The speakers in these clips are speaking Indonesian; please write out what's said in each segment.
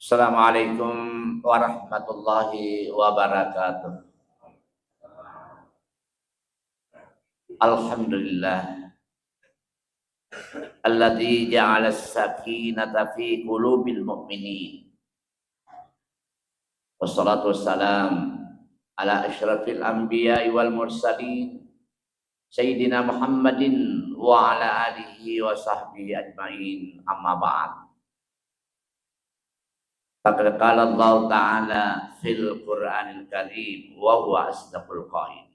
Assalamualaikum warahmatullahi wabarakatuh. Alhamdulillah alladzi ja'ala as-sakinata fi qulubil mu'minin. Wassalatu wassalam ala asyrafil anbiya'i wal mursalin sayyidina Muhammadin wa ala alihi wa sahbihi ajmain. Amma ba'd. Faqad qala Allah Ta'ala fil Qur'anil Karim wa huwa asdaqul qail.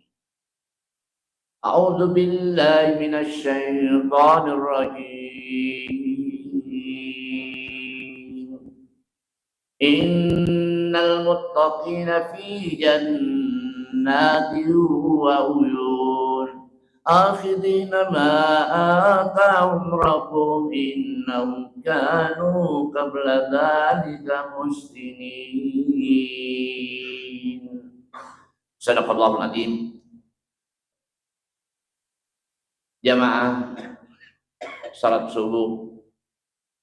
أعوذ بالله من الشيطان الرجيم إن المتقين في جنات وعيون آخذين ما آتاهم ربهم إنهم كانوا قبل ذلك محسنين. صدق الله العظيم. Jamaah salat subuh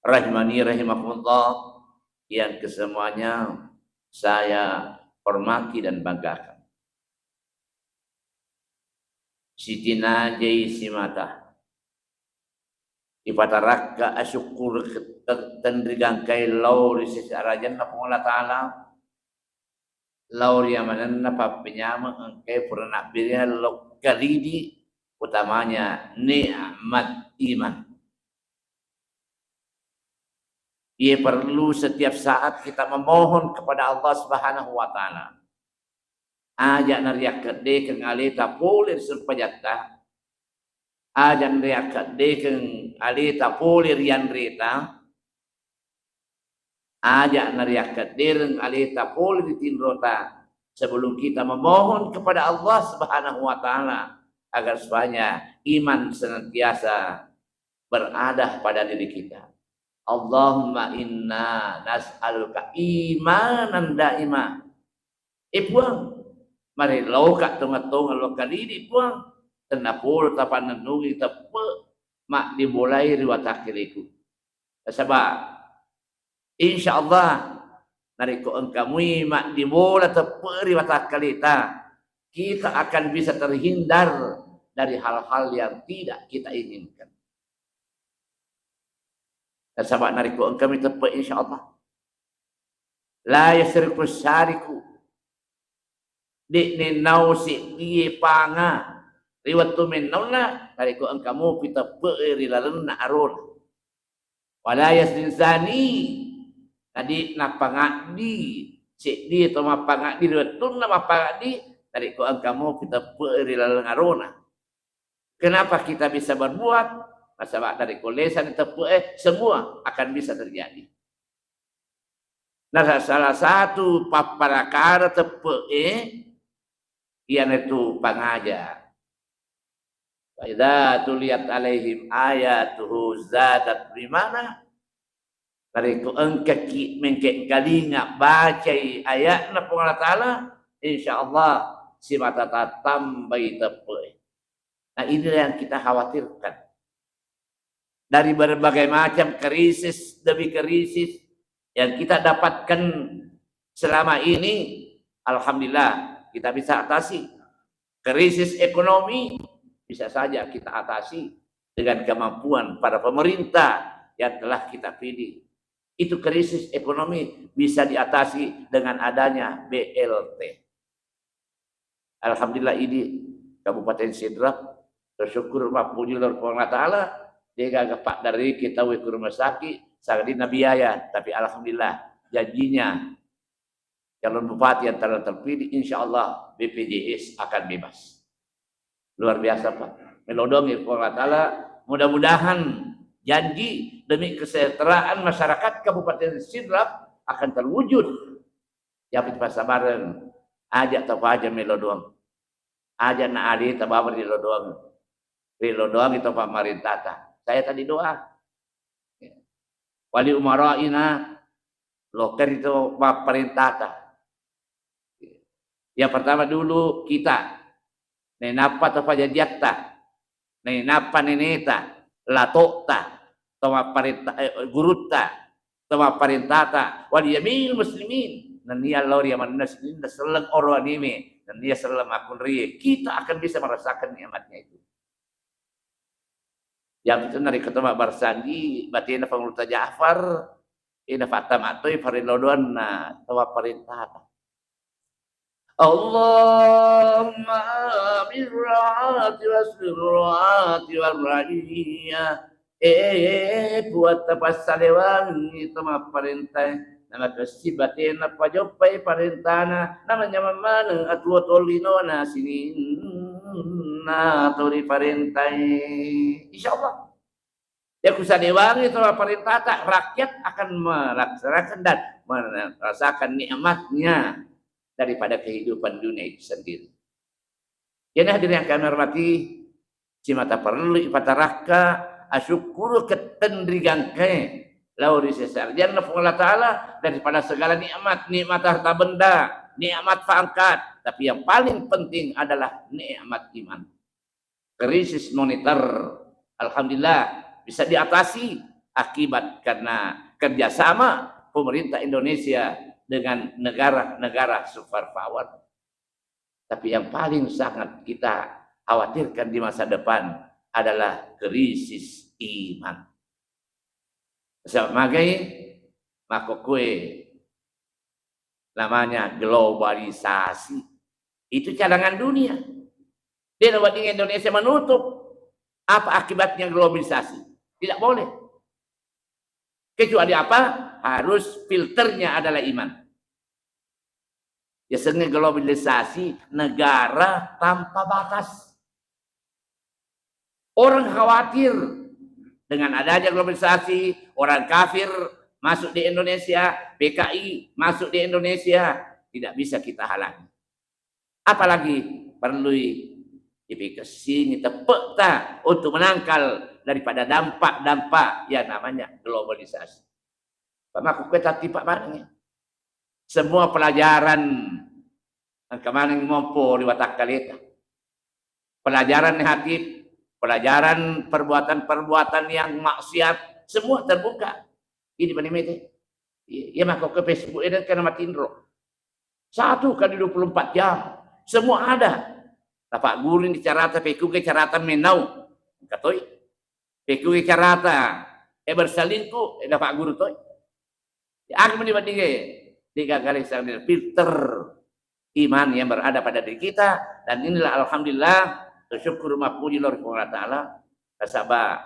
rahimani rahimakumullah yang kesemuanya saya hormati dan banggakan. Sitina jai simata ipataraka asyukur tendrigang kay lauri sisarajan na Allah Ta'ala lauri amanan na papinyama ang kay purana birya lokalidi utamanya nikmat iman. Ia perlu setiap saat kita memohon kepada Allah Subhanahu wa Ta'ala. Ajak nariak kede keng alita polir serpajata. Ajak nariak kede keng alita polir yan rita. Ajak nariak kede keng alita polir tinrota. Sebelum kita memohon kepada Allah Subhanahu wa Ta'ala agar supaya iman senantiasa berada pada diri kita. Allahumma inna nas'aluka imanan daima. Puang. Mari lauka tunga-tunga lokali di puang. Tenapul tapan nenungi tepe. Mak dimulai riwatakiriku. Sebab insyaallah nariku engkamui mak dimulai tepe riwatakalita. Kita akan bisa terhindar dari hal-hal yang tidak kita inginkan. Dan sahabat nariku engkau tepat insyaallah. La yasriku syariku. Dik ni nausi die panga. Riwat tu min nauna nariku engkau pita peeri lalena arun. Wala yasrin zani. Tadi nak pangadi. Sik di tu ma pangadi riwat tu nama pangadi. Dari ko ang kamu kita perilalang arona. Kenapa kita bisa berbuat? Masa dari kolesan itu semua akan bisa terjadi. Nah salah satu paparakara tepe iyan itu pangaja. Idza tuliyat alaihim ayatuhu zadat bimana? Dari ko ang mengke kalinga baca ayatna Allah Ta'ala insyaallah si mata tambai tepe. Nah inilah yang kita khawatirkan. Dari berbagai macam krisis demi krisis yang kita dapatkan selama ini, alhamdulillah kita bisa atasi. Krisis ekonomi bisa saja kita atasi dengan kemampuan para pemerintah yang telah kita pilih. Itu krisis ekonomi bisa diatasi dengan adanya BLT. Alhamdulillah ini Kabupaten Sidrap bersyukur mapuji Allah Ta'ala dia gak pak dari kita ke rumah sakit sakit biaya, tapi alhamdulillah janjinya calon bupati yang telah terpilih insyaallah BPJS akan bebas. Luar biasa Pak. Melodongi Allah Ta'ala, mudah-mudahan janji demi kesejahteraan masyarakat Kabupaten Sidrap akan terwujud. Japit pasabaran ajak tahu aja melodong. Ajak na ali tababar di lodong. Di lodong itu pemerintah. Saya tadi doa. Wali umaraina loker itu pemerintah. Yang pertama dulu kita. Nenapa tahu aja jatah. Nenapa neneta. Latokta. Toma perintah guruta. tama parintata wal yamil muslimin nan niya lori man nasnin selang oro anime dan dia selam akun rie kita akan bisa merasakan nikmatnya itu. Yang itu dari ketemu Barsandi batina Panguluta Ja'far ina fatam atoy parilodon na tawa parintata Allahumma birrahati wasirrahati warrahiyah buat tapas salewang itu mah perintah nama kesibatin apa jopai perintahna namanya mana atuat olinona sini na tori perintah insyaallah ya kusadewang itu mah perintah tak rakyat akan melaksanakan dan merasakan nikmatnya daripada kehidupan dunia itu sendiri. Jadi hadirin yang kami hormati, cimata perlu ipataraka asyukuru ketendrigangke lauri sesarjan Allah Ta'ala daripada segala nikmat harta benda, nikmat pangkat, tapi yang paling penting adalah nikmat iman. Krisis moneter, alhamdulillah bisa diatasi akibat karena kerjasama pemerintah Indonesia dengan negara-negara superpower. Tapi yang paling sangat kita khawatirkan di masa depan adalah krisis iman. Sebagai makokue namanya globalisasi. Itu cadangan dunia. Dia buat Indonesia menutup. Apa akibatnya globalisasi? Tidak boleh. Kecuali apa? Harus filternya adalah iman. Biasanya globalisasi negara tanpa batas. Orang khawatir dengan adanya globalisasi, orang kafir masuk di Indonesia, PKI masuk di Indonesia, tidak bisa kita halangi. Apalagi perlu dipikasi tepuk untuk menangkal daripada dampak-dampak yang namanya globalisasi. Maka kita tipe mana? Semua pelajaran yang kemarin mampu diwatak kalita. Pelajaran negatif, pelajaran perbuatan-perbuatan yang maksiat, semua terbuka. Ini panimete. Ya maka ke Facebook ini kena matindro. 1 kali 24 jam. Semua ada. Tapak guru ini carata, peku ke carata menau. Katoi. Peku ke carata. Bersalinku, dapat guru toi. Aku menibati 3 kali sambil filter iman yang berada pada diri kita, dan inilah alhamdulillah bersyukur mapuji lor Allah Ta'ala kasaba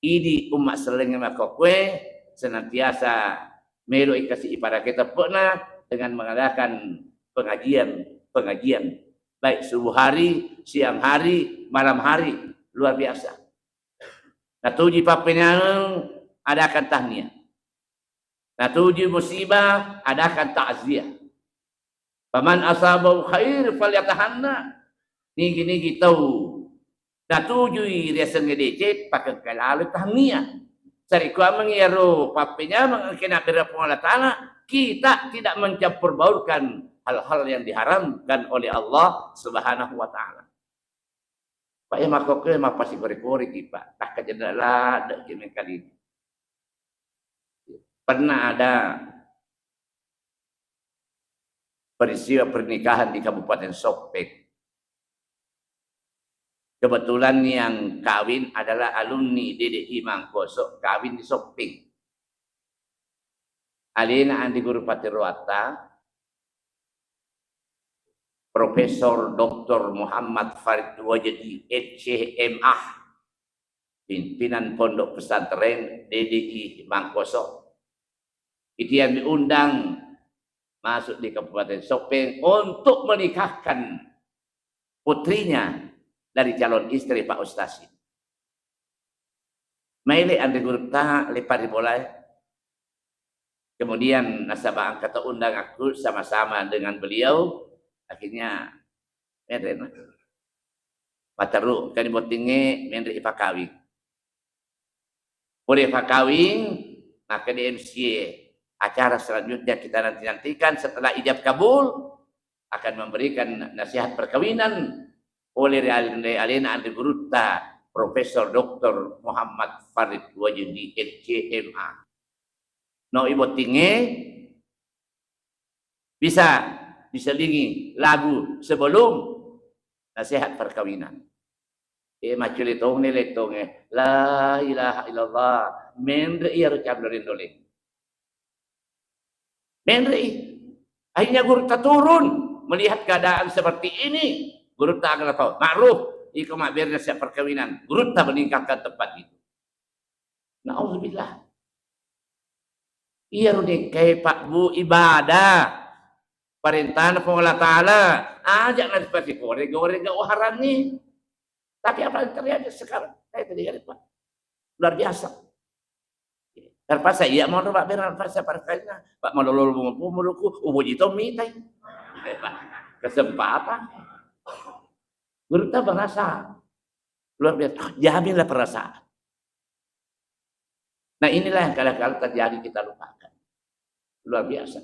ini umat selengnya makokwe senantiasa melu ikasi ibadah kita pernah dengan mengadakan pengajian baik subuh hari, siang hari, malam hari, luar biasa. Nah tuji papenang adakan tahniah. Nah tuji musibah adakan takziah. Paman asabau khair falyatahanna. Nigi tahu. Nah tujuh riasan ngedecet pakai kalalu tahniah. Sariku mengiru papenya mengkena berapung Allah Ta'ala. Kita tidak mencampur baurkan hal-hal yang diharamkan oleh Allah Subhanahu wa Ta'ala. Pak ya makoknya mah pasti kori-kori Pak. Tak kejendela ada kimi kali. Pernah ada peristiwa pernikahan di Kabupaten Sopeng. Kebetulan yang kawin adalah alumni DDI Mangkosok, kawin di Sopeng. Alina Andi Guru Patiruata, Profesor Dr. Muhammad Farid Wajdi, HMA, pimpinan Pondok Pesantren DDI Mangkosok. Itu yang diundang masuk di Kabupaten Sopeng untuk menikahkan putrinya dari calon istri Pak Ustaz. Maile ande gurta lepari bolai. Kemudian nasabah angkata undang aku sama-sama dengan beliau. Akhirnya meren. Pataru kan botinge menri ipakawing. Boleh ipakawing maka di MCA acara selanjutnya kita nantikan setelah ijab kabul akan memberikan nasihat perkawinan oleh Alina Andi Guruta Profesor Dr. Muhammad Farid Wajdi HMA. no ibu tinggi bisa diselingi lagu sebelum nasihat perkawinan. Macam letong ni letong la ilaha illallah mendre ia recam doling. Mendre akhirnya guru tak turun melihat keadaan seperti ini. Guru tak akan tahu. Ma'ruf ika mak biar nasihat perkawinan. Guru tak meninggalkan tempat itu. Na'udzubillah. Iya rudik kayak Pak Bu ibadah. Perintah Allah Ta'ala. Ajaklah seperti goreng haram ni. Tapi apa yang terjadi sekarang? Saya terjadi Pak. Luar biasa. Terpaksa iya mau Pak biar terpaksa perkara. Pak mau lolo muluku ubuji to mitai. Kesempatan. Guru tak merasa luar biasa. Jaminlah perasaan. Nah inilah yang kadang-kadang terjadi kita lupakan. Luar biasa.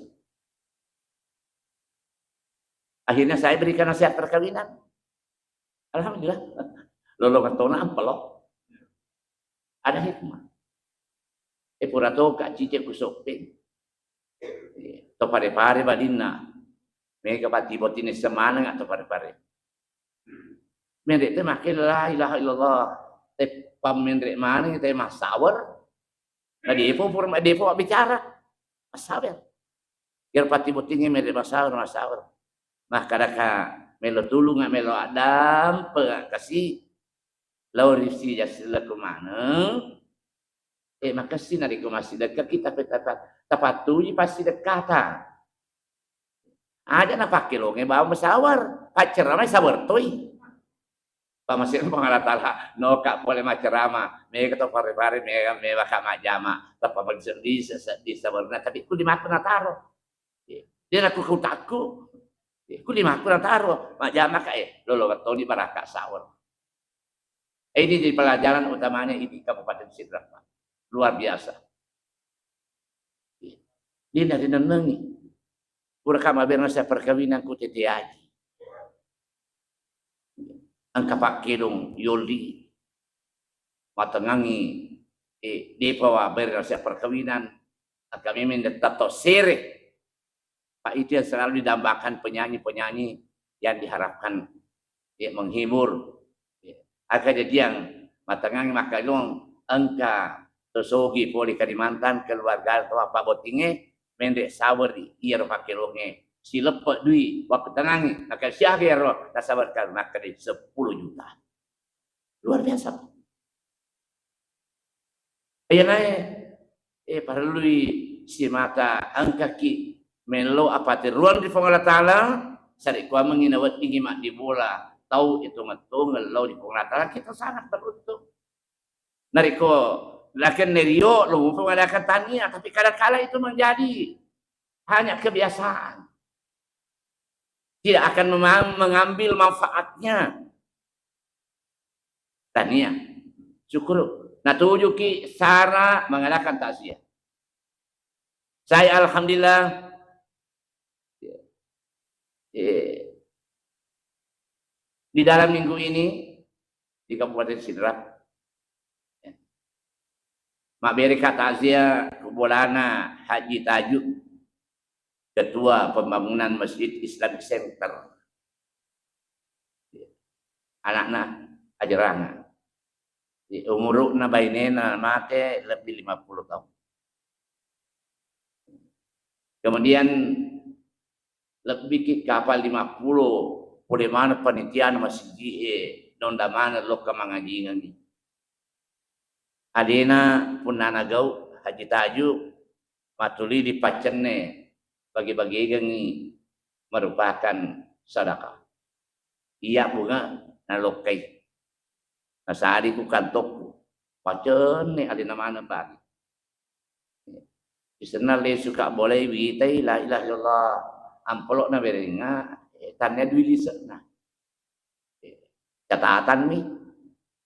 Akhirnya saya berikan nasihat perkawinan. Alhamdulillah. Lolo katona ampelok. Ada hikmah. Purato kak cicek kusopeng. To pare-pare badina. Mega pati botine semana atau pare-pare. Mendek te makin la ilaha illallah. Te pamendrek mana te masawar. Nah depo bicara. Masawar. Kira pati botine mendek masawar. Nah kadaka melo tulung melo adam kasih laurisi jasila kumana. Makasih nari ko masih dekat kita tapatuji pasti dekatan. Ada na pakilong bawa masawar, pacerama sawar toy. Pamasin pangalatala no kak boleh macerama, mereka to pare-pare mereka baka majama, tapa magsendi di sawarna tapi ku lima ko nataro. Dia aku kutaku. Ku lima ko nataro, majama kae lolo watoni baraka sawar. Ini jadi pelajaran utamanya ini Kabupaten Sidrap. Luar biasa. Dia dari nenengi. Pura kama berna sa perkawinan ko tetiaji. Ang kapakilong yoli. Matangangi. Di pawa berna sa perkawinan. Ang kami mendetato sere. Pak itu yang selalu didambakan penyanyi-penyanyi yang diharapkan menghibur. Akan jadi yang matangangi makalong angka Tosogi poli Kalimantan keluarga atau apa botinge mendek sabar iya pakai longe si lepet duit waktu tenangi akan siapa ya roh tak sabar karena kali 10 juta luar biasa. Ayah perlu si mata angka ki melo apa teruan di Allah Taala sari kuah menginawat tinggi mak di bola tahu itu ngetung ngelau di Allah Taala kita sangat beruntung. Nariko lakin nerio lu mengadakan tania tapi kadang-kala itu menjadi hanya kebiasaan. Tidak akan mengambil manfaatnya. Tania. Syukur. Nah tujuki cara mengadakan takziah. Saya alhamdulillah di dalam minggu ini di Kabupaten Sidrap mak beri takziah kubulana Haji Tajuk Ketua Pembangunan Masjid Islamic Center anak-anak ajarana umurna bainena mate lebih 50 tahun. Kemudian lebih kapal 50 boleh mana penelitian masjid nonda mana loka mangajingan ni. Adena punana gau Haji Tajuk matuli di pacenne bagi-bagi gengi merupakan sedekah. Iya bunga nalokai. Nasari ku kantok pacenne adena mana bagi. Isena le suka boleh witai la ilaha illallah amplok na beringa tannya dui lisena. Catatan mi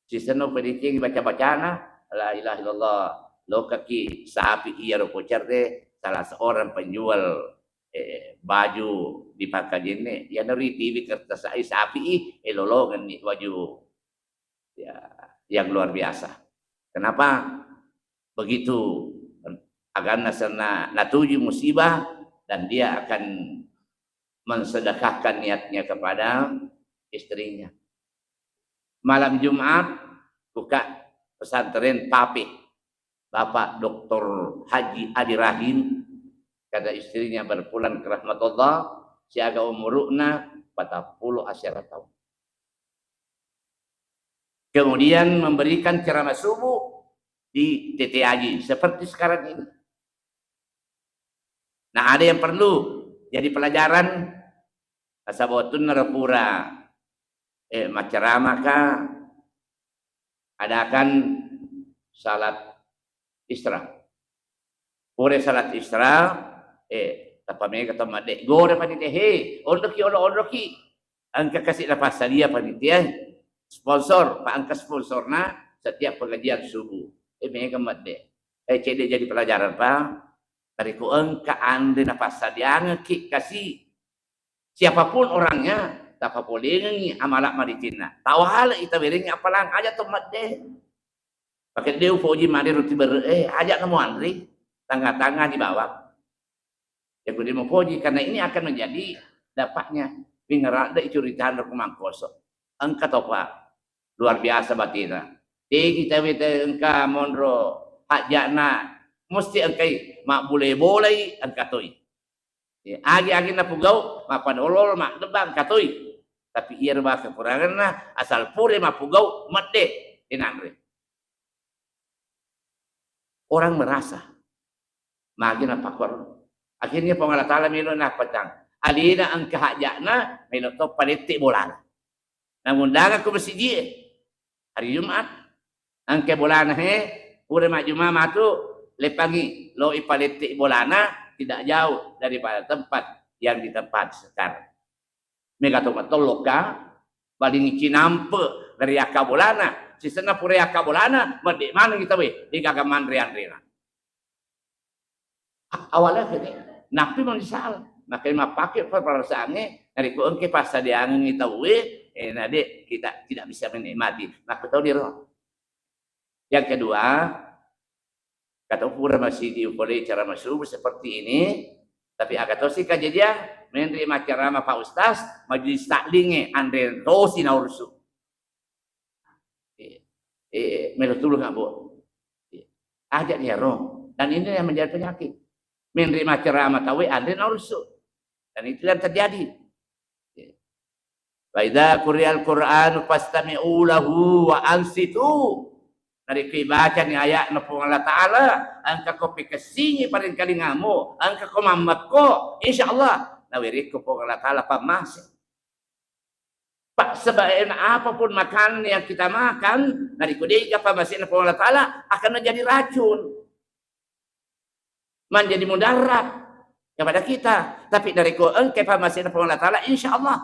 siseno pedicing baca-bacana la ilaha illallah lo kaki sapi iya roko cerde salah seorang penjual baju di Pakajene ya dari TV kertas sapi lolongan nih baju ya yang luar biasa. Kenapa begitu agar natuju musibah dan dia akan mensedekahkan niatnya kepada istrinya. Malam Jumat buka pesantren Papi, Bapak Dr. Haji Adi Rahim, kata istrinya berpulang ke rahmatullah, siaga umurna 40 asyara tahun. Kemudian memberikan ceramah subuh di TTAJ seperti sekarang ini. Nah, ada yang perlu jadi pelajaran asabotun narapura maceramah kah adakan salat isra. Pure salat isra tapame kata madek gore panitia ondoki angka kasih lepas sadia panitia sponsor pak angka sponsorna setiap pengajian subuh mereka madek cedek jadi pelajaran pak dari ku engka ande nafas sadia ngeki kasih siapapun orangnya tak boleh ngi amalak maritina tahu hal ita bering apalang aja tu madek pakai dia ufoji mari ruti ber ajak kamu Andri tangga-tangga di bawah ya kudu mau poji karena ini akan menjadi dapatnya pingerak da curitaan rumah kosong engka topa luar biasa batina kita bete engka mondro hajana mesti engkai mak boleh engka toy agi na pugau mak padolol mak debang katoi tapi ia reba kekurangan asal pure mak pugau mede inangre orang merasa magina pakor akhirnya pengalat taala milo na patang alina ang kahajana milo to palitik bola namun daga ko masjid hari Jumat ang ke bolana pure mak Jumat matu lepangi lo ipalitik bolana tidak jauh daripada tempat yang di tempat sekarang. Mega to matoloka baling cinampe dari akabolana, sisena pure akabolana, mede mana kita we di gagaman rian-rian. Awalnya gini, napi menyesal, makanya pakai perasaannya dari ku engke pas dia angin kita we, nade kita tidak bisa menikmati. Nah, tahu dia. Yang kedua, kata pura masih diupoleh cara masuk seperti ini, tapi agak tosi kejadian menerima ceramah Pak Ustaz majelis taklinge andre tosi na ursu. Melutulu nggak bu? Ajak dia roh. Dan ini yang menjadi penyakit. Menerima ceramah tahu andre na ursu. Dan itu yang terjadi. Wa idza quri'al Qur'an fastami'u lahu wa ansitu. Dari baca ni ayat na po Allah Ta'ala angka ko pikasingi parin kalingamu angka ko mamat ko insyaallah nawiri ko po Allah Ta'ala pamasi pak sebaiknya apapun makanan yang kita makan dari kudega pamasi na po Allah Ta'ala akan menjadi racun menjadi mudarat kepada kita tapi dari ko engke pamasi na po Allah Ta'ala insyaallah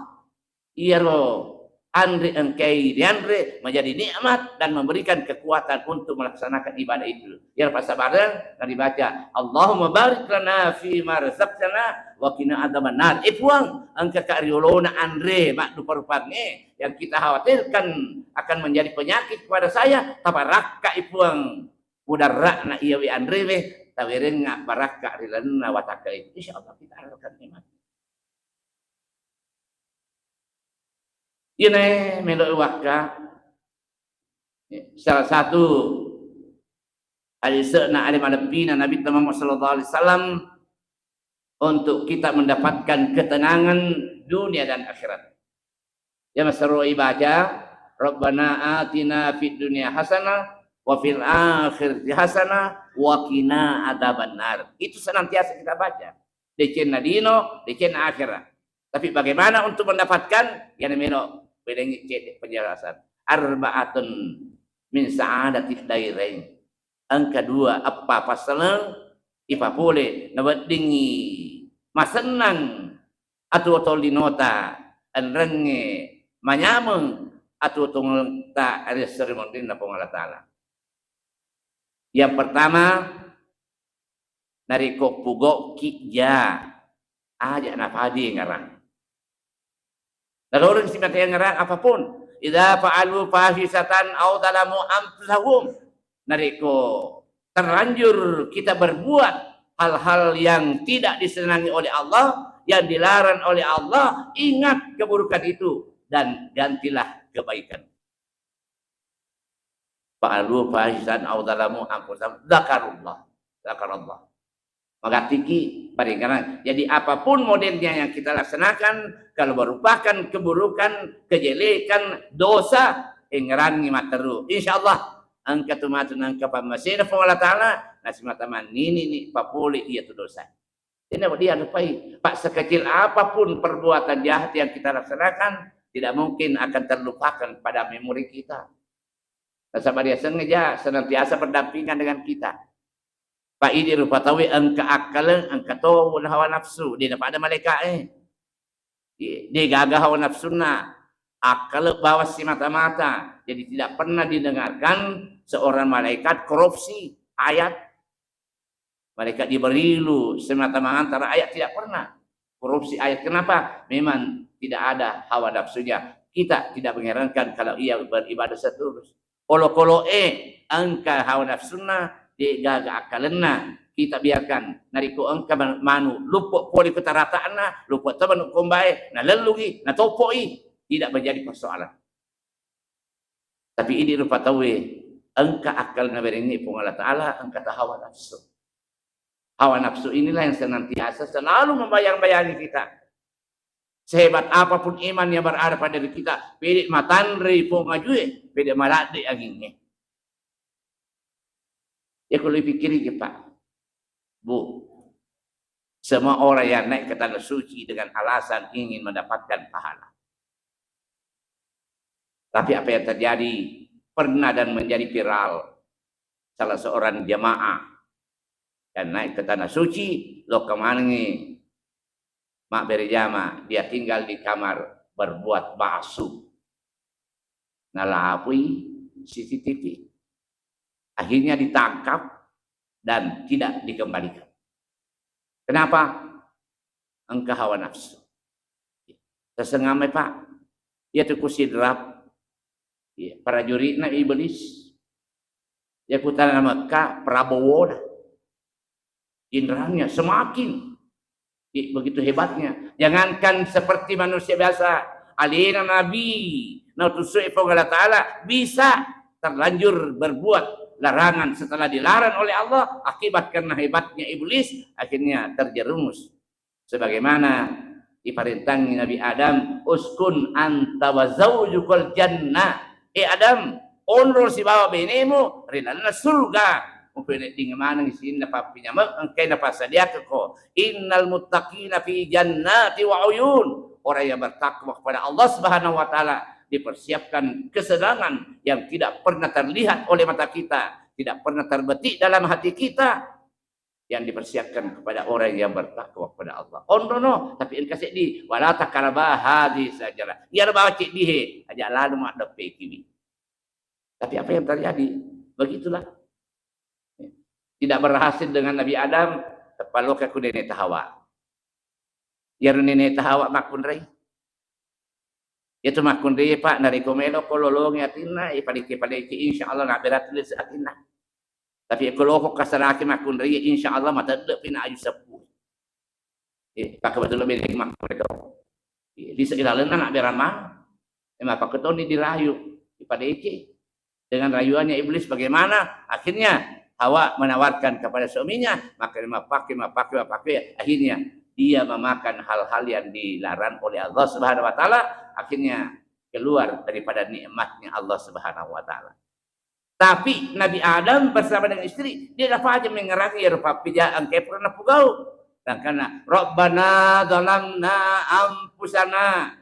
iya lo Andre engkai diandre menjadi nikmat dan memberikan kekuatan untuk melaksanakan ibadah itu. Yang pas bareng dan dibaca Allahumma barik lana fi ma razaqtana wa qina adzabannar. Ipuang angka kariolona Andre mak dupa-rupange yang kita khawatirkan akan menjadi penyakit kepada saya tabarakka ipuang mudarrakna iya wi Andre we tawirenga barakka rilana wa takai. Insyaallah kita harapkan nikmat. Ini meloi wakka salah satu alisna alim alabina Nabi Muhammad sallallahu alaihi wasallam untuk kita mendapatkan ketenangan dunia dan akhirat. Ya masroi baca Rabbana atina fid dunya hasanah wa fil akhirati hasanah wa qina adzabannar. Itu senantiasa kita baca. Decena dino, decena akhirat. Tapi bagaimana untuk mendapatkan yang meno bedengi cedek penjelasan arba'atun min sa'adatid dairain angka dua apa pasalang ipa pole nawadingi masenang atu tolinota anrenge manyameng atu tong ta ada seremoni na Allah Ta'ala. Yang pertama dari kopugo kija aja nafadi ngarang. Kalau orang simat yang ngerang apapun, idza fa'alu fahisatan aw zalamu anfusahum nariko terlanjur kita berbuat hal-hal yang tidak disenangi oleh Allah, yang dilarang oleh Allah, ingat keburukan itu dan gantilah kebaikan. Fa'alu fahisatan aw zalamu anfusahum dzakarullah. Maka tiki peringatan. Jadi apapun modelnya yang kita laksanakan, kalau merupakan keburukan, kejelekan, dosa, ingrangi materu. Insyaallah angka tumatun angka pamasina fa Allah taala nasimataman ini papuli iya tu dosa. Tidak dia lupai. Pak sekecil apapun perbuatan jahat yang kita laksanakan, tidak mungkin akan terlupakan pada memori kita. Nasabah dia senantiasa berdampingan dengan kita. Pak ini rupa tahu angka akal, angka tahu hawa nafsu. Dia dapat ada malaikat dia gagah hawa nafsu na. Akal bawa si mata-mata. Jadi tidak pernah didengarkan seorang malaikat korupsi ayat. Malaikat Jibrilu semata-mata antara ayat tidak pernah korupsi ayat. Kenapa? Memang tidak ada hawa nafsunya. Kita tidak mengherankan kalau ia beribadah seterus. Kolo angka hawa nafsuna di gaga akalena kita biarkan nariku angka manu lupuk poli ketarataana lupuk teman kumbai na lelugi na topoi tidak menjadi persoalan. Tapi ini rupa tahu angka akal na berini pun Allah Taala angka hawa nafsu. Hawa nafsu inilah yang senantiasa selalu membayang-bayangi kita. Sehebat apapun iman yang berada pada diri kita, pedek matandri pun ngajue, pedek malade anginnya. Ya kalau pikiri Pak, Bu, semua orang yang naik ke tanah suci dengan alasan ingin mendapatkan pahala. Tapi apa yang terjadi pernah dan menjadi viral salah seorang jamaah yang naik ke tanah suci, lo kemana nih? Mak berjama, dia tinggal di kamar berbuat basuh. Nalapui CCTV. Akhirnya ditangkap dan tidak dikembalikan. Kenapa? Engkau hawa nafsu. Tersengamai Pak. Ia tu kusidrap. Para juridna iblis. Dia putana Mekah Prabowo. Indranya semakin begitu hebatnya. Jangankan seperti manusia biasa, alina nabi, nautusui Allah Taala bisa terlanjur berbuat larangan setelah dilarang oleh Allah akibat karena hebatnya iblis akhirnya terjerumus. Sebagaimana diperintangi Nabi Adam, uskun anta wa zaujukal jannah. Adam, onrol si bawa benemu rilana surga. Mupilih di mana ngisin na papinya angkay na pasadia ko innal muttaqina fi jannati wa uyun. Orang yang bertakwa kepada Allah Subhanahu wa taala dipersiapkan kesenangan yang tidak pernah terlihat oleh mata kita, tidak pernah terbetik dalam hati kita, yang dipersiapkan kepada orang yang bertakwa kepada Allah. No, tapi in kasih di wala takaraba hadis sajalah. Dia bawa cik dihe aja lalu mak depe kiwi. Tapi apa yang terjadi? Begitulah. Tidak berhasil dengan Nabi Adam, terpalo ke nenek Hawa. Ya nenek Hawa makun rei. Itu makun rei Pak nari komelo kololong yatina ipadiki insyaallah nak berat tulis atina. Tapi kalau kok kasaraki makun rei insyaallah mata de pina aju sepuh. Pak betul lebih mak mereka. Di sekilaran nak berama. Emang Pak ketoni dirayu ipadiki dengan rayuannya iblis bagaimana? Akhirnya Hawa menawarkan kepada suaminya, maka pakai. Akhirnya dia memakan hal-hal yang dilarang oleh Allah Subhanahu wa taala, akhirnya keluar daripada nikmatnya Allah Subhanahu wa taala. Tapi Nabi Adam bersama dengan istri, dia dapat aja mengerangi ya rupa pijaan kayak pernah pugau. Dan karena Rabbana zalamna anfusana,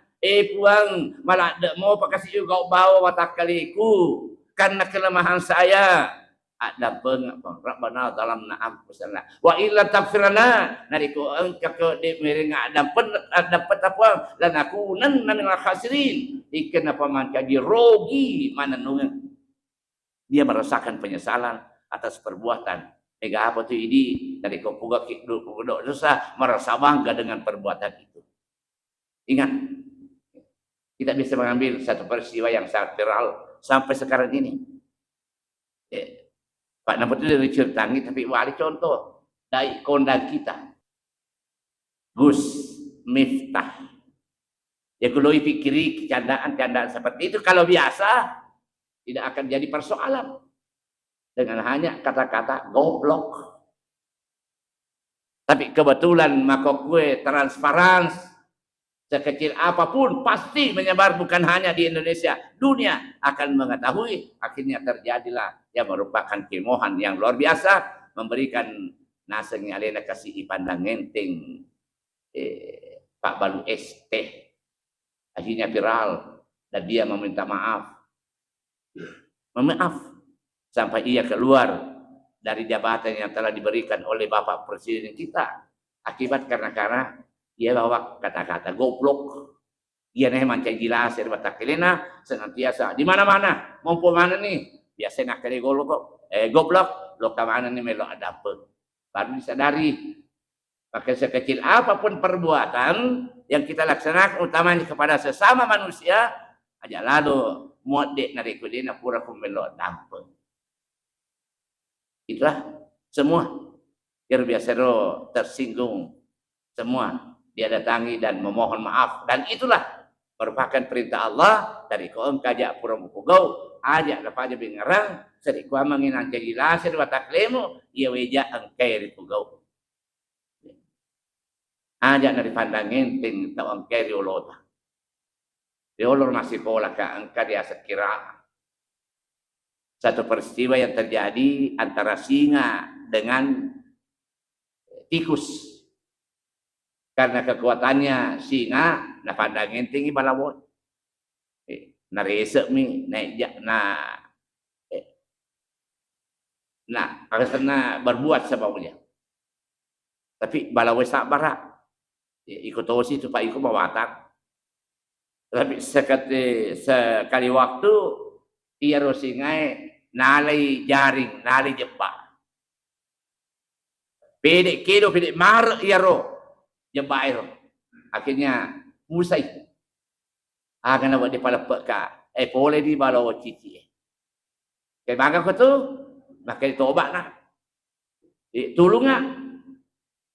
puang malah mau pakasih juga bawa watakaliku karena kelemahan saya. Ada pengapa Rabbana zalamna anfusana wa illa taghfirlana nariku engka ke de miring ada petapang lan aku nan minal khasirin ikan apa man jadi rogi mana nungan dia merasakan penyesalan atas perbuatan ega apa tu ini dari kau puga dosa merasa bangga dengan perbuatan itu. Ingat, kita bisa mengambil satu peristiwa yang sangat viral sampai sekarang ini. Pak nama tu dari certangi tapi wali contoh dari kondang kita Gus Miftah. Ya kalau pikiri candaan-candaan seperti itu kalau biasa tidak akan jadi persoalan dengan hanya kata-kata goblok. Tapi kebetulan maka kue transparansi sekecil apapun pasti menyebar bukan hanya di Indonesia, dunia akan mengetahui. Akhirnya terjadilah yang merupakan kemohan yang luar biasa, memberikan naseng alena kasih pandang enteng Pak Balu ST. Akhirnya viral dan dia meminta maaf. Sampai ia keluar dari jabatan yang telah diberikan oleh Bapak Presiden kita. Akibat karena dia bawa kata-kata goblok. Dia memang jelas dari mata kelena senantiasa di mana-mana. Mampu mana nih? Biasanya kali goblok. Goblok. Lo ke mana nih melo ada apa? Baru disadari. Maka sekecil apapun perbuatan yang kita laksanakan utamanya kepada sesama manusia, aja lalu muat dek narik kulina pura kumelo dampe. Itulah semua yang biasa tersinggung semua dia datangi dan memohon maaf dan itulah merupakan perintah Allah dari kaum kajak pura mukugau ajak lepas bingarang seri ku manginan jadi lasir watak lemu ia weja angkai ripugau ajak dari pandangin ting tau angkai riolota riolor masih pola ka angka dia sekira satu peristiwa yang terjadi antara singa dengan tikus. Karena kekuatannya singa, na pandangin tinggi balawon. Na resep mi, karena berbuat sebabnya. Tapi balawon sak barak. Ikut osi tu pak ikut bawatan. Tapi sekali waktu ia rosingai nalai jaring, nalai jebak. Pedek kilo, pedek mar ia ro jebak iro. Akhirnya musai. Akan buat di palepek ka. Boleh di balawo cici. Kaya bangga ko tu, maka ditobat na. Tulung na.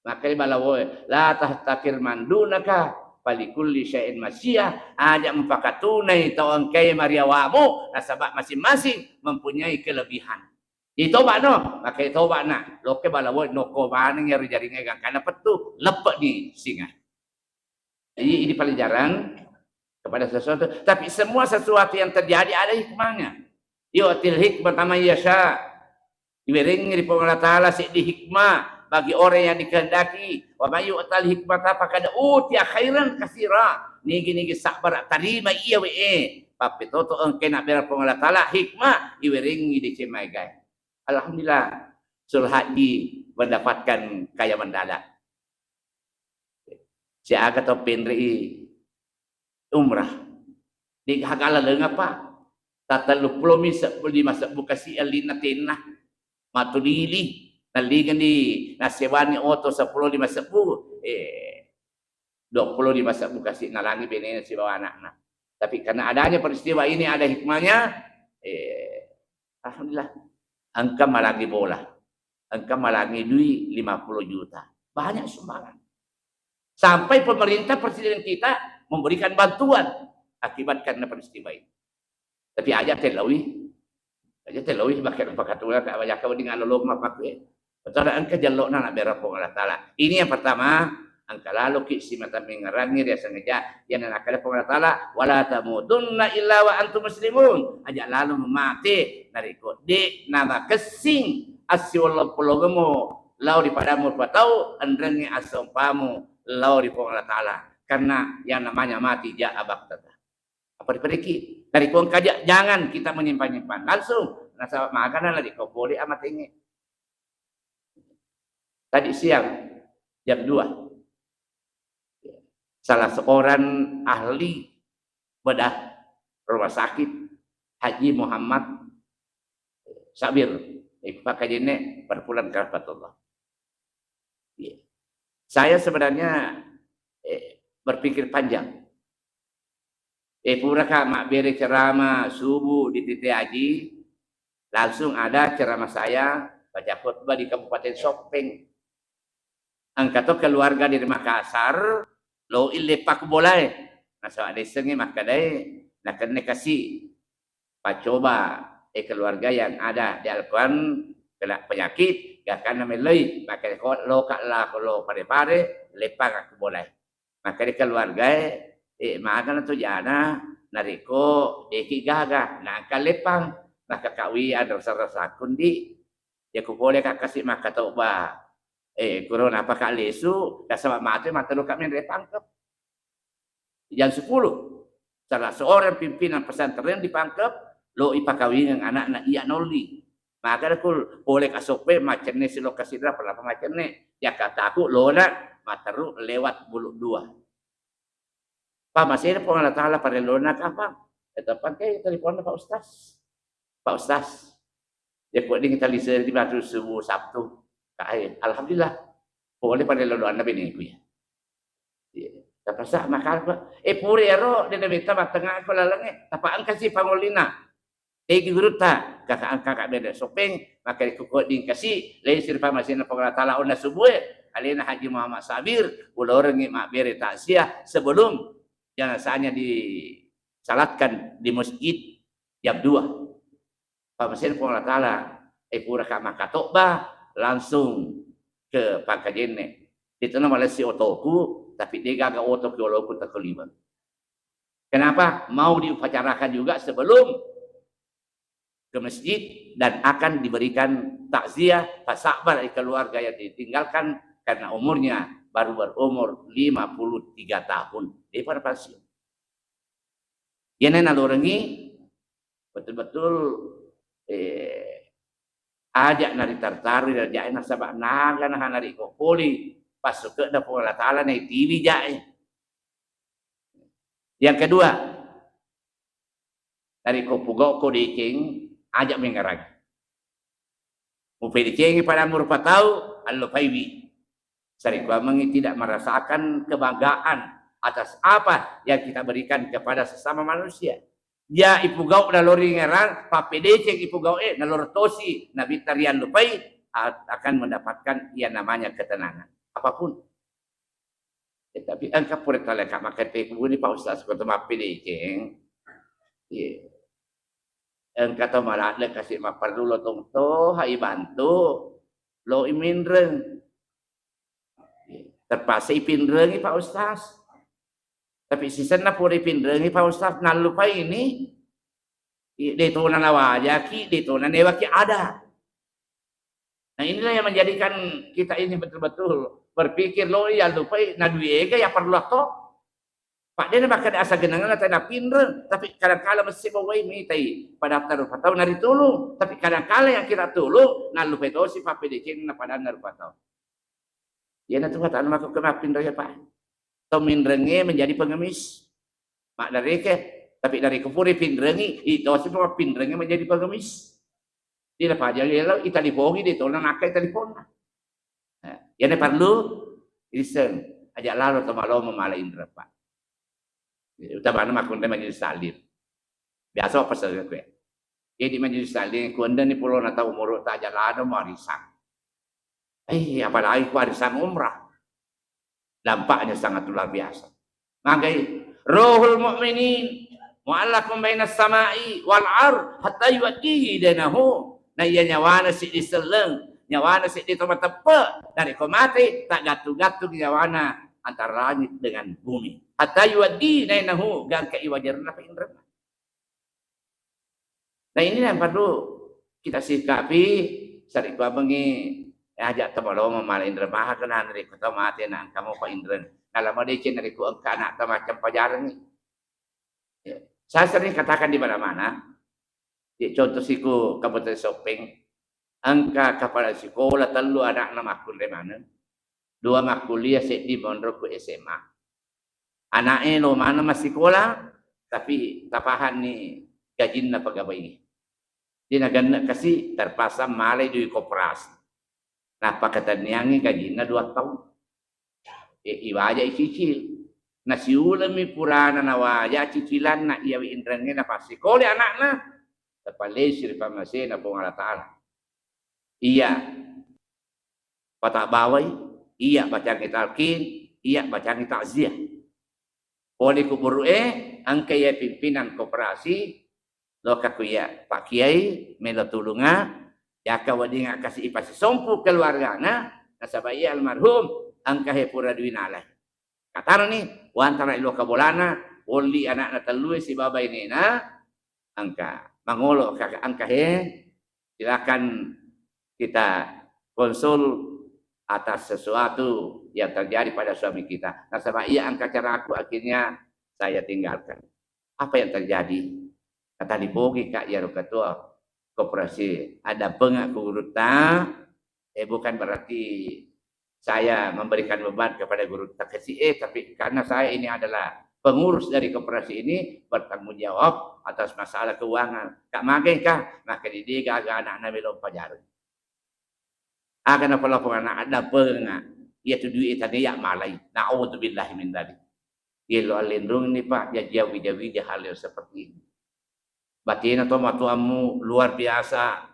Maka di balawo, la tahtakir mandunaka. Palikulli syai'in masyiyah ajak mempakatunai tawang kaya mariawamu nasabak masing-masing mempunyai kelebihan. Itoba no, maka itoba na. Loke balawo no ko maning yari jaringnya gang kana petu lepek di singa. Jadi ini pelajaran kepada sesuatu, tapi semua sesuatu yang terjadi ada hikmahnya. Yu'til hikmah pertama yasha. Diberi di Allah Ta'ala di hikmah bagi orang yang dikehendaki. Wa may yu'tal hikmata faqad utiya khairan katsira. Nigi sabar tarima iya we. Tapi toto engke nak bera Allah Ta'ala hikmah iweringi di cemai gai. Alhamdulillah sul haji mendapatkan kaya mendadak. Si aga to penri umrah. Di hagala leung apa? Tatalu plomi di masa buka si alina tenah. Matulili naligan di nasewani oto 10 di masa 20 di masa buka si nalangi benena si bawa anak. Tapi karena adanya peristiwa ini ada hikmahnya, alhamdulillah angka malangi bola, angka malangi duit 50 juta, banyak sumbangan. Sampai pemerintah presiden kita memberikan bantuan akibat karena peristiwa ini. Tapi aja telawi bakal pakatulah tak banyak kau dengan lolong mapaku. Betul angka jalok nak berapa Allah Taala. Ini yang pertama, angka lalu kisi mata mengerangi dia sengaja yang nak ada Allah Taala wala tamutunna illa wa antum muslimun. Ajak lalu memati dari kode nama kesing asyolong pologamo lau di padamu patau andrengi asompamu lau di Allah Taala karena yang namanya mati ja abak tata. Apa diperiki dari kuang kajak jangan kita menyimpan-nyimpan langsung nasa makanan lagi kau boleh amat ini. Tadi siang jam 2 salah seorang ahli bedah rumah sakit Haji Muhammad Sabir pakai jenek berpulang ke rahmatullah. Saya sebenarnya berpikir panjang. Pura ka mak bere ceramah subuh di titik haji Langsung ada ceramah saya baca khutbah di Kabupaten Sopeng. Angkat keluarga di Makassar, lo ilepak boleh. Nah, so ada sengi makadai, nak kena kasih pacoba keluarga yang ada di Al-Quran kena penyakit, gak akan melei, maka lo kak lah kalau pare-pare lepak aku boleh. Maka di keluarga makan tu jana nariko deki gaga, nangka lepang, maka kawi ada rasa-rasa kundi, ya aku boleh kak kasih maka tau bah. Kurun apa kak lesu, dah sama mati lo kami ditangkap. Jam 10, salah seorang pimpinan pesantren ditangkap, lo ipakawin yang anak iya noli. Maka aku boleh kasope macam ni si lokasi berapa lah macam ni. Ya kata aku lo nak materu lewat bulu dua. Pak masih ada pengalat taala pada lo nak apa? Kita pakai telepon Pak Ustaz. Pak Ustaz. Ya kuat kita lihat di batu subuh Sabtu. Alhamdulillah. Boleh pada lo doa nabi ni ku ya. Tapasa makal pa. Puri ero dia minta matengah ko lalange. Tapaan kasi pangulina. Guru ta kakak beda sopeng maka ikut ding kasih lain sirpa masih na pengalatala na subuh alina Haji Muhammad Sabir uloreng mak beri takziah sebelum jenazahnya disalatkan di masjid jam 2. Pak mesin pengalatala pura kak makatokba langsung ke Pangkajene. Itu nama si otoku tapi dia gagak otok yoloku terkelima. Kenapa? Mau diupacarakan juga sebelum ke masjid dan akan diberikan takziah sabar dari keluarga yang ditinggalkan karena umurnya baru berumur 53 tahun. Dia pada pensiun. Yang nalurengi betul-betul ajak nari tartaru dan jai nasabak naga nah nari kopoli pas ke da pola taala na TV jai. Yang kedua dari kopugok ko diking ajak mengerang. Upay dikengi pada umur 4 tahun, allo paiwi. Sarikwa mengi tidak merasakan kebanggaan atas apa yang kita berikan kepada sesama manusia. Ya ipugau na lori ngerang, papedece ipugau na lortosi na bitarian lupai akan mendapatkan yang namanya ketenangan. Apapun. Tapi angka pura talaka makan pekuni Pak Ustaz kata mapedece. Iya. Kata malah le kasih mapar dulu tong to hai bantu lo iminreng terpaksa ipinrengi Pak Ustaz tapi sisen na puri pinrengi Pak Ustaz nalupa ini dito na nawajaki dito na newaki ada. Nah inilah yang menjadikan kita ini betul-betul berpikir lo ya lupa na duiega ya perlu to Pak dia bakal asa genangan atau na pinren, tapi kadang-kala mesti bawai mitai pada taruh nari tulung, tapi kadang-kala yang kita tulung na lupa itu si Pak PDC na pada naruh patau. Ya na tuh kata anu ke pinren ya Pak. Atau minrengi menjadi pengemis. Mak dari ke, tapi dari kepuri pinrengi itu si Pak pinrengi menjadi pengemis. Dia apa aja ya italipongi dia tuh nak telepon. Ya na perlu listen ajak lalu atau malu memalai indra Pak. Utama nama kunde majelis salim. Biasa apa saja kue. Jadi majelis salim kunde ni pulau nata umur tak jalan warisan. Apalagi warisan umrah. Dampaknya sangat luar biasa. Magai rohul mukminin mu'allaqun bainas samai wal ar hatta yu'tihi danahu. Na iya nyawana si diseleng, nyawana si di tempat tepe dari komate tak gatu-gatu nyawana antara langit dengan bumi. Hatta yuaddi nainahu gan ka iwajarna fa indra. Nah ini yang perlu kita sikapi sarikwa bengi ajak tabalo mamal indra maha kana dari kota mate nang kamu pa indra. Kalau mau dicen dari ku engka anak macam pajaran ni. Ya. Saya sering katakan di mana-mana. Di contoh siku Kabupaten Sopeng angka kepala sekolah telu anak nama akun dari mana. 2 mak kuliah di Pondok SMA. Anaknya lo mana masih sekolah, tapi tapahan ni gaji na pegawai. Dia nak kasih terpaksa malai di koperasi. Nah pakatan niangi gaji na 2 tahun. Iwaja cicil. Nasi ulami purana na waja cicilan na iya indrannya na pasti. Kole anak na Tapalesir pamasena po Allah Ta'ala. Iya patak bawai, iya baca talqin, iya baca takziah. Oleh kubur angkaya pimpinan koperasi loka kuya Pak Kiai melo tulunga jaka wadinga kasih ipasi sompu keluargana nasabaya almarhum angka hepura duwinalai. Katana nih wantara iloka bolana oli anak na telui si baba ini na angka mangolo kakak angka silakan kita konsul atas sesuatu yang terjadi pada suami kita. Nasabaya angka cara aku akhirnya saya tinggalkan. Apa yang terjadi? Kata dibogi Kak Yaro Ketua Koperasi ada pengaku guruta, bukan berarti saya memberikan beban kepada guru kasih tapi karena saya ini adalah pengurus dari koperasi ini bertanggung jawab atas masalah keuangan. Kak magen kah? Maka didiga anak-anak belum pajaran. Akan apa anak ada penga, ia tu duit tadi ya malai. Na'udzubillahi min dzalik. Ia lo alindung ni Pak, jauh-jauh hal yang seperti ini. Batin atau matuamu luar biasa.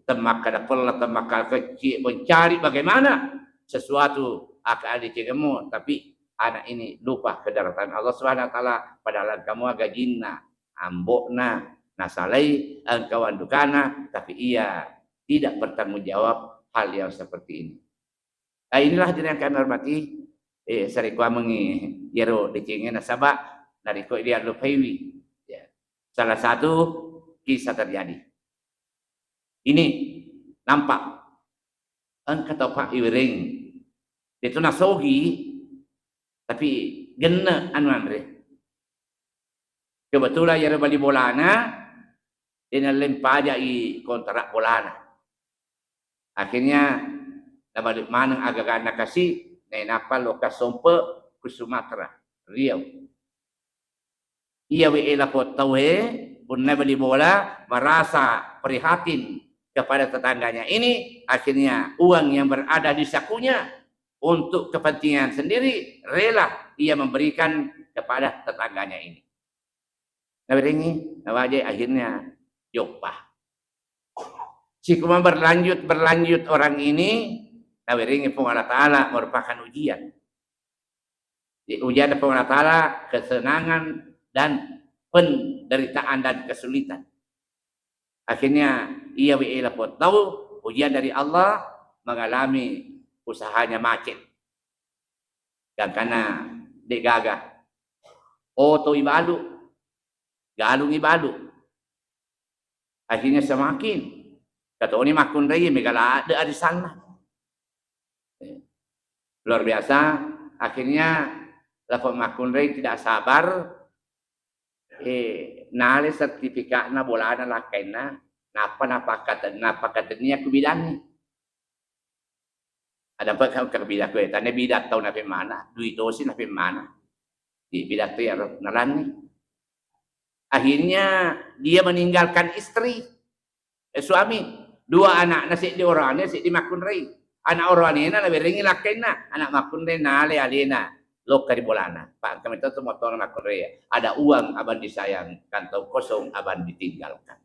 Temak kada pelat, temak kecil mencari bagaimana sesuatu akan dicegemu, tapi anak ini lupa kedaratan Allah Subhanahu wa taala padahal kamu agak jinna, ambokna, nasalai, kawan dukana, tapi ia tidak bertanggung jawab hal yang seperti ini. Nah, inilah yang kami hormati. Sarikwa mengi yero dicingin nasabak dari ko dia lupaiwi. Ya. Salah satu kisah terjadi. Ini nampak kata Pak Iwering itu nasogi tapi gena anu andre. Kebetulan yero bali bolana dia lempar i kontrak bolana. Akhirnya nabalik manang agak anak kasih napa loka sompe ke Sumatera Riau. Ia wela potawe pun beli bola merasa prihatin kepada tetangganya ini, akhirnya uang yang berada di sakunya untuk kepentingan sendiri rela ia memberikan kepada tetangganya ini. Nabiringi, nawajai akhirnya jopah. Si kuma berlanjut orang ini. Nawiringi pun Allah Ta'ala merupakan ujian. Ujian pun Allah Ta'ala kesenangan dan penderitaan dan kesulitan. Akhirnya ia wi'ila pun tahu ujian dari Allah mengalami usahanya macet. Dan karena digagah. Oto ibalu. Galung ibalu. Akhirnya semakin. Kata ini makun rai megala ada di sana. Luar biasa, akhirnya lapor makunrei tidak sabar, nale sertifikatna bolana lakaina, napa katanya aku bidangi. Ada apa kau kerbidak gue? Tanya bidak tahu nape mana, duit dosi nape mana, di bidak tu ya nalani. Akhirnya dia meninggalkan istri, suami, dua anak nasi di orangnya si di makunrei. Anak orang ini na beringi lakaina, anak makun re nale alena lok kari bolana. Pak kami tahu semua orang makun re ada uang aban disayang, kantong kosong aban ditinggalkan.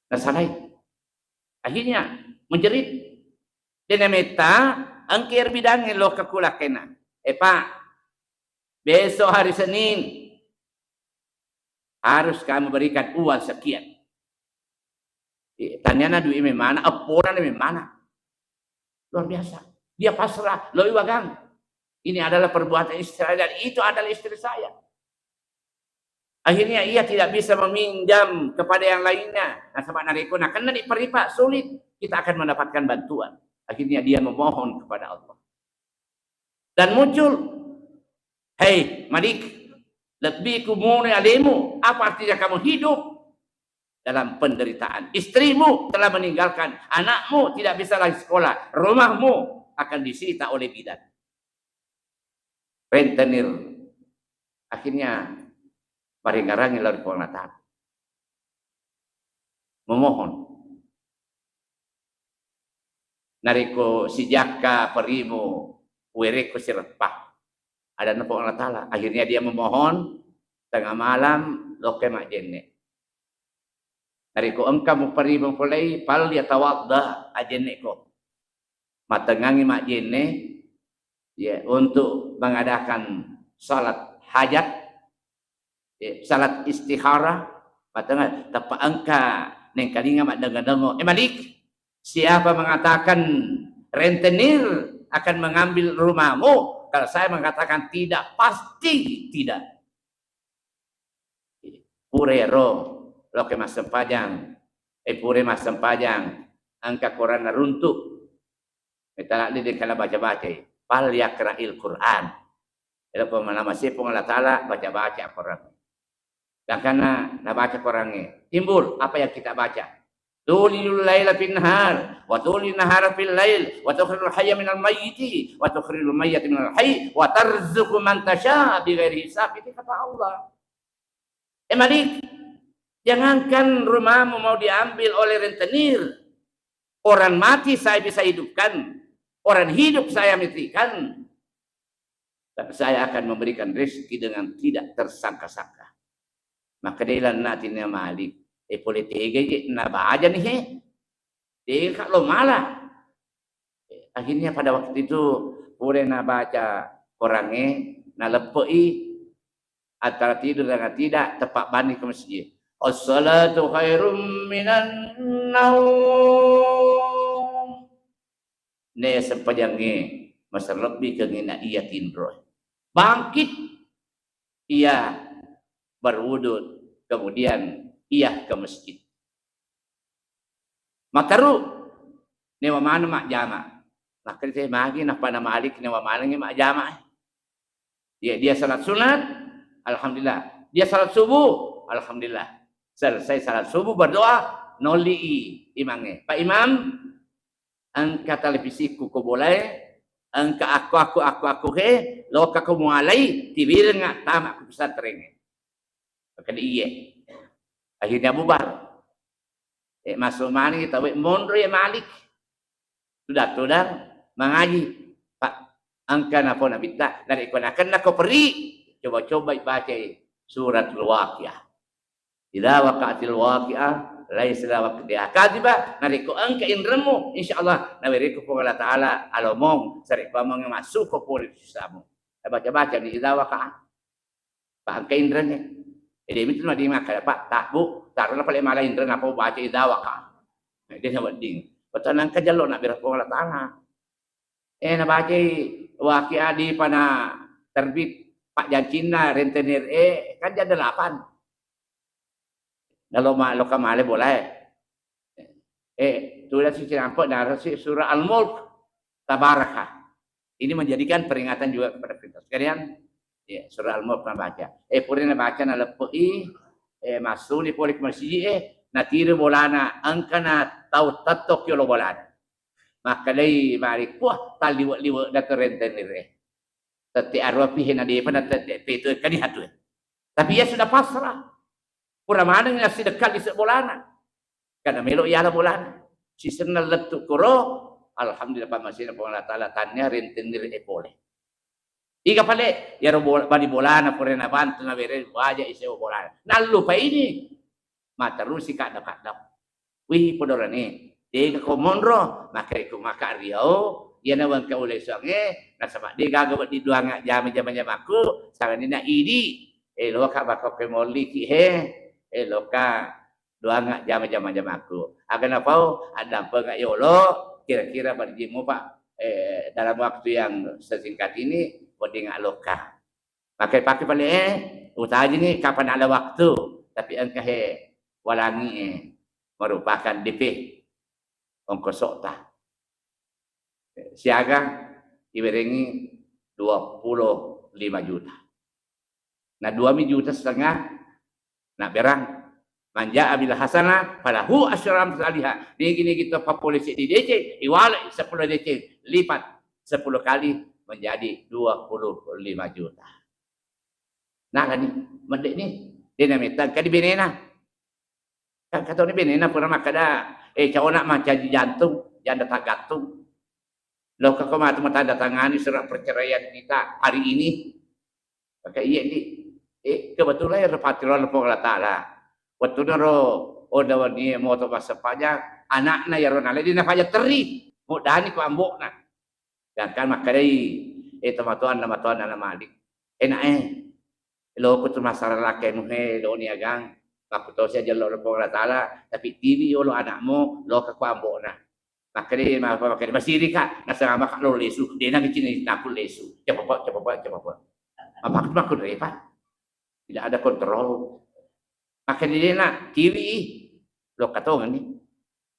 Nah salai. Akhirnya menjerit. Dene meta angkir bidang lok kakulakena. Pak, besok hari Senin harus kamu berikan uang sekian. Tanyana duit mana? Aporan mana? Luar biasa. Dia pasrah. Loi wagang. Ini adalah perbuatan istri saya dan itu adalah istri saya. Akhirnya ia tidak bisa meminjam kepada yang lainnya. Nah, sama nariko nak kena diperipak sulit. Kita akan mendapatkan bantuan. Akhirnya dia memohon kepada Allah. Dan muncul. Hei, Malik. Lebih kumune alimu. Apa artinya kamu hidup dalam penderitaan? Istrimu telah meninggalkan, anakmu tidak bisa lagi sekolah, rumahmu akan disita oleh bidan. Rentenir. Akhirnya paringarangi lalu pengataan. Memohon. Nariko sijaka perimu wereko sirepah. Ada napa Allah Ta'ala. Akhirnya dia memohon tengah malam loke mak jenne. Dari ko engkau mupari mempulai pal dia tawadda ajene ko. Matengangi mak jene ya untuk mengadakan salat hajat, ya, salat istikharah, matengan tepat engka neng kalinga mak dengo. Malik, siapa mengatakan rentenir akan mengambil rumahmu? Kalau saya mengatakan tidak, pasti tidak. Purero, lo ke mas sempajang, pure mas sempajang, angka Quran runtuh. Kita lihat di kalau baca-baca, fal yakra'il Quran. Kalau pemana masih Allah Taala baca-baca Quran. Dan karena baca Qurannya, timbul apa yang kita baca. Tulil laila fil nahar wa tulil nahara fil lail wa tukhrijul hayya minal mayyiti wa tukhrijul mayyita minal hayy wa tarzuqu man tasha bighairi hisab. Itu kata Allah. Malik, jangankan rumahmu mau diambil oleh rentenir. Orang mati saya bisa hidupkan, orang hidup saya matikan. Dan saya akan memberikan rezeki dengan tidak tersangka-sangka. Maka dia nantinya Malik. Politik je na baca nih. Dia kalau malah. Akhirnya pada waktu itu boleh na baca orangnya na lepoi antara tidur dengan tidak tepat bani ke masjid. As-salatu khairum minan naum. Ne sepanjangnya masa lebih kengina ia tindro. Bangkit ia berwudud kemudian ia ke masjid. Mataru newa mana mak jama. Maka saya magi napa nama Malik newa mana mak jama. Dia salat sunat, alhamdulillah. Dia salat subuh, alhamdulillah. Selesai salat subuh berdoa, noli imamnya. Pak Imam, angka televisi kuku boleh, angka aku he, lo kaku mualai, tibir ngak tamak ku pesantren. Maka iya. Akhirnya bubar. Masuk mana kita mondro ya Malik. Sudah mengaji. Pak, angka napa nak minta dari ikon akan nak peri. Coba baca surat Al-Waqiah. Idza waqa'atil waqi'ah laisa waqtiha kadiba nariko angka inremu insyaallah nawiriku po Allah taala alomong sari pamang masuk ko po samu. Baca di idza waqa'ah. Pak angka inrenya. Dia minta di makan Pak tak bu taruh paling malah indra ngapa baca idawaka dia sama ding betul nang kajalo nak berapa Allah taala nak baca waqiah di pana terbit Pak Jancina rentenir kan jadi 8 kalau mak lokal male boleh tulis si nampak narasi surah Al-Mulk tabarakah ini menjadikan peringatan juga kepada kita sekalian. Ya, surah Al-Mulk pernah baca. Purina baca na lepoi, masuk ni polik masjid, na tira bolana, angkana tau tatok yolo bolana. Maka day mari puah taliwak-liwak na terenten ni Tati arwah pihin na di pa na itu kanihat tu. Tapi ia sudah pasrah. Pura mana nga si dekat di bolana. Karena melo ia la bolana. Si senal letuk kuro, alhamdulillah pa masih na po Allah Ta'ala tanya renten ni boleh. Ika pale, yaro bani bolana pore na bantu na bere waja iseo bolana. Nalu pa ini. Matarusi kadap-kadap. Wih podorane. Dia ko monro, maka iku maka riau, dia na wang ka ulay songe, nasama dia gagawat di duanga jam-jam aku, sangan na idi. Loka bako ke moli ki he, loka duanga jam-jam aku. Agan apa ada apa enggak yolo, kira-kira berjimu Pak dalam waktu yang sesingkat ini bodi ngak loka. Pakai paling usaha ni kapan ada waktu. Tapi angka walangi merupakan DP. Ongkos tak. Siaga diberengi 25 juta. Nah 2 juta setengah nak berang. Manja abil hasanah falahu asyram salihah. Ini gini kita polisi di DC, iwala 10 DC lipat 10 kali menjadi 25 juta. Nah kan ni, mendek ni dia nak minta kan di benena. Kan kata ni benena pernah makada cakap nak macam jantung, janda tak gantung. Lo kau mata tangani surat perceraian kita hari ini. Pakai iya ni kebetulan ya repatiran Allah Taala. Waktu naro o daw ni mo to pasapanya anak na yaro na di na kaya teri mo dani ko ambok na dan kan makalay matuan na malik lo ko tu masalah laki mo lo ni agang makuto siya jalo po tala tapi TV lo anak mo lo ka ko ambok na makalay masiri ka nasa maka lo lesu di na kicini nakul lesu cepat apa makul repa tidak ada kontrol. Maka dia nak kiri lo katong ni.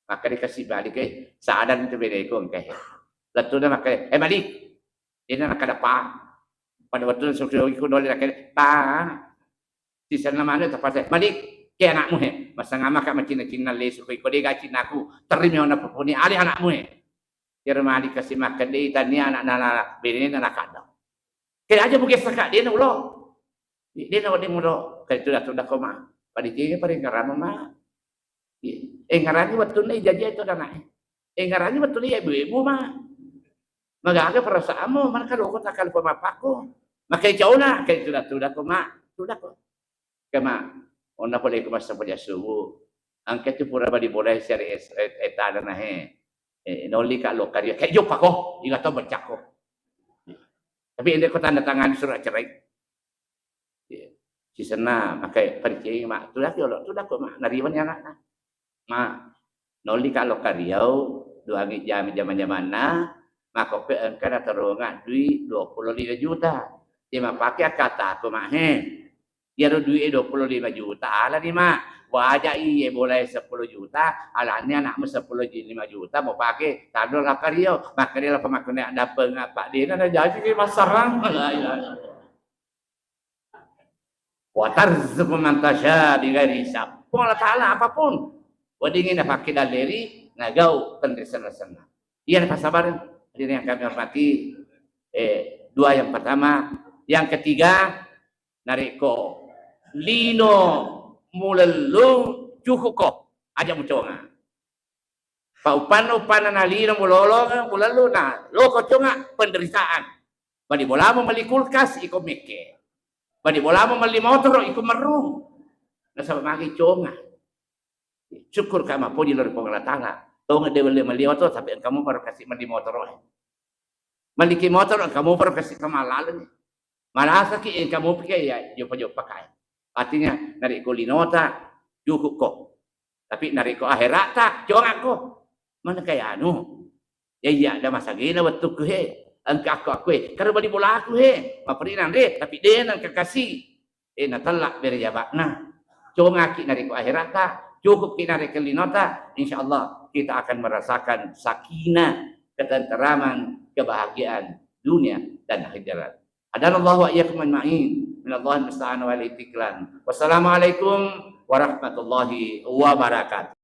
Maka dia kasih balik saadan itu beda ikon kaya. Lalu dia maka balik. Dia nak ada pa. Pada waktu itu sudah ikut dole nak pa. Di sana mana tempat balik ke anakmu Masa ngama kat macam lesu ko dia gaji aku terima ona poponi ali anakmu Dia malik kasih makan dia tania anak beda anak kadang. Kaya aja bukan sekat dia nak ulo. Dia nak dia mudo. Kaya sudah koma. Padikinya paling karama mah. Ngarannya waktu ni jadi itu anak. Ngarannya waktu ni ibu mah. Magaga perasaan mo, mana kalau ko takal pamapako. Makai jauh na, kay sudah ko ma, sudah ko. Kama, ona pala ko basta pala subu. Ang kaya pura ba di boleh seri etada na noli ka lokaryo. Kay jok ako, ingat to baca ko. Tapi hindi ko tanda tangan surat cerai. Si sana makai percaya mak sudah ko mak nariwan yang anak mak noli kalau kariau dua zaman na maka pe angkana terungan duit 25 juta dia mak pakai kata aku mak dia ada duit 25 juta lah ni mak wajah iye boleh 10 juta alanya anak 10 juta mau pakai tadol lah kariau maka dia lah pemakai ada pengapa dia nak jadi masarang watarzuqu man tasya bighairi hisab. Allah Taala apapun. Wadingin na pakai daleri ngagau pendesan-desan. Iya pasabaran. Hadirin yang kami hormati. Dua yang pertama, yang ketiga nariko lino mulelu cukuko aja muconga. Paupan na lino mulelu na loko conga penderitaan. Bali bola mo mali kulkas iko meke. Bani bola mo mali motor iko marung. Nasa magi conga. Syukur kama po di luar Allah Taala. Tong de boleh mali motor tapi kamu baru kasih mali motor. Mali ki motor kamu baru kasih kamalan. Malasa ki kamu pikir ya jopo pakai. Artinya narik ko linota cukup kok. Tapi narik ko akhirat tak conga ko. Mana kaya anu. Ya ada masa gina waktu ko angka aku kalau bagi bola aku maperinan tapi dia nang kekasih natalak dari jabakna cuma ki nari ko akhirat ta cukup ki nari kelinota insyaallah kita akan merasakan sakinah ketenteraman kebahagiaan dunia dan akhirat adanallahu wa iyyakum ajma'in minallahi musta'an wal itiklan wassalamualaikum warahmatullahi wabarakatuh.